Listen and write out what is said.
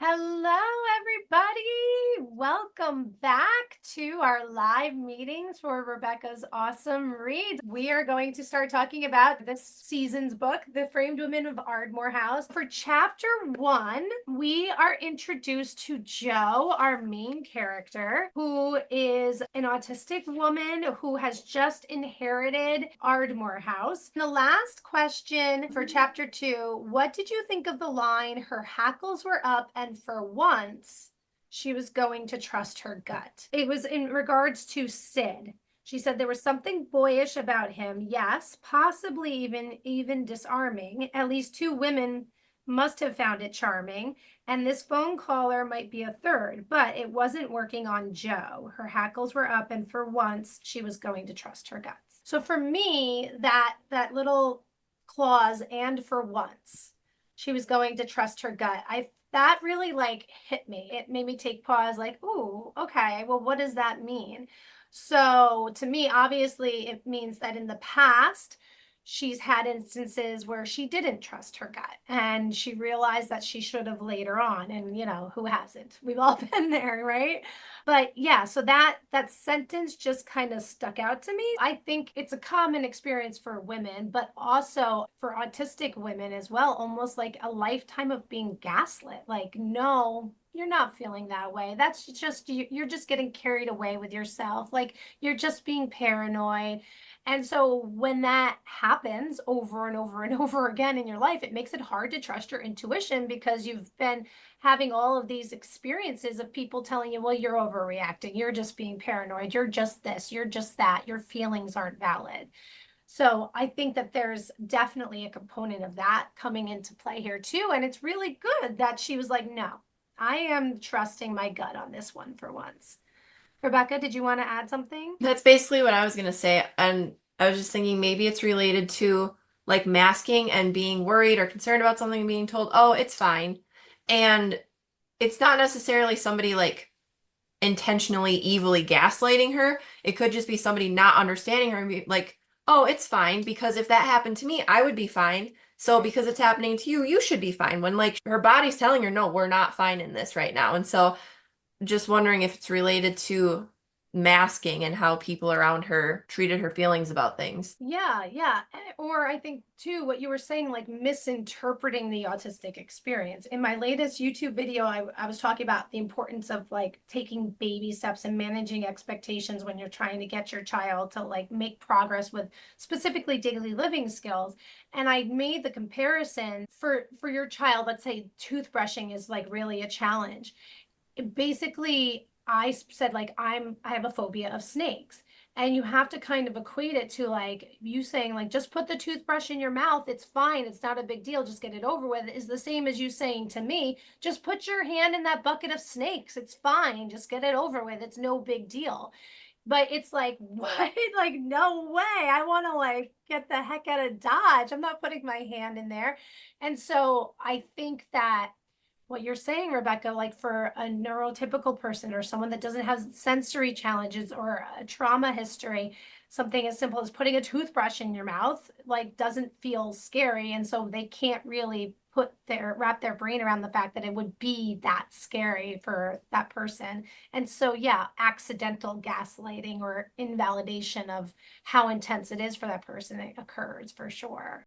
Hello, everybody. Welcome back to our live meetings for Rebecca's Awesome Reads. We are going to start talking about this season's book, The Framed Women of Ardmore House. For chapter 1, we are introduced to Jo, our main character, who is an autistic woman who has just inherited Ardmore House. The last question for chapter 2, what did you think of the line, "Her hackles were up and for once she was going to trust her gut"? It was in regards to Sid. She said there was something boyish about him. Yes, possibly even disarming. At least 2 women must have found it charming, and this phone caller might be a third, but it wasn't working on Jo. Her hackles were up, and for once she was going to trust her guts. So for me, that little clause, "and for once she was going to trust her gut," that really like hit me. It made me take pause, like, ooh, okay, well, what does that mean? So to me, obviously, it means that in the past, she's had instances where she didn't trust her gut and she realized that she should have later on. And who hasn't? We've all been there, right? But yeah, so that sentence just kind of stuck out to me. I think it's a common experience for women, but also for autistic women as well, almost like a lifetime of being gaslit. Like, no, you're not feeling that way. That's just you're just getting carried away with yourself. Like, you're just being paranoid. And so when that happens over and over and over again in your life, it makes it hard to trust your intuition because you've been having all of these experiences of people telling you, well, you're overreacting, you're just being paranoid, you're just this, you're just that, your feelings aren't valid. So I think that there's definitely a component of that coming into play here too. And it's really good that she was like, no, I am trusting my gut on this one for once. Rebecca, did you want to add something? That's basically what I was gonna say, and I was just thinking maybe it's related to like masking and being worried or concerned about something and being told, oh, it's fine. And it's not necessarily somebody like intentionally evilly gaslighting her. It could just be somebody not understanding her and be like, oh, it's fine, because if that happened to me, I would be fine. So because it's happening to you, you should be fine. When like her body's telling her, no, we're not fine in this right now. And so just wondering if it's related to masking and how people around her treated her feelings about things. Yeah, yeah. Or I think too, what you were saying, like misinterpreting the autistic experience. In my latest YouTube video, I was talking about the importance of like taking baby steps and managing expectations when you're trying to get your child to like make progress with specifically daily living skills. And I made the comparison for your child, let's say toothbrushing is like really a challenge. Basically, I said like I have a phobia of snakes. And you have to kind of equate it to like you saying like just put the toothbrush in your mouth, it's fine, it's not a big deal, just get it over with, is the same as you saying to me, just put your hand in that bucket of snakes, it's fine, just get it over with, it's no big deal. But it's like, what? Like, no way. I want to like get the heck out of Dodge. I'm not putting my hand in there. And so I think that what you're saying, Rebecca, like for a neurotypical person or someone that doesn't have sensory challenges or a trauma history, something as simple as putting a toothbrush in your mouth, like doesn't feel scary. And so they can't really wrap their brain around the fact that it would be that scary for that person. And so, yeah, accidental gaslighting or invalidation of how intense it is for that person, it occurs for sure.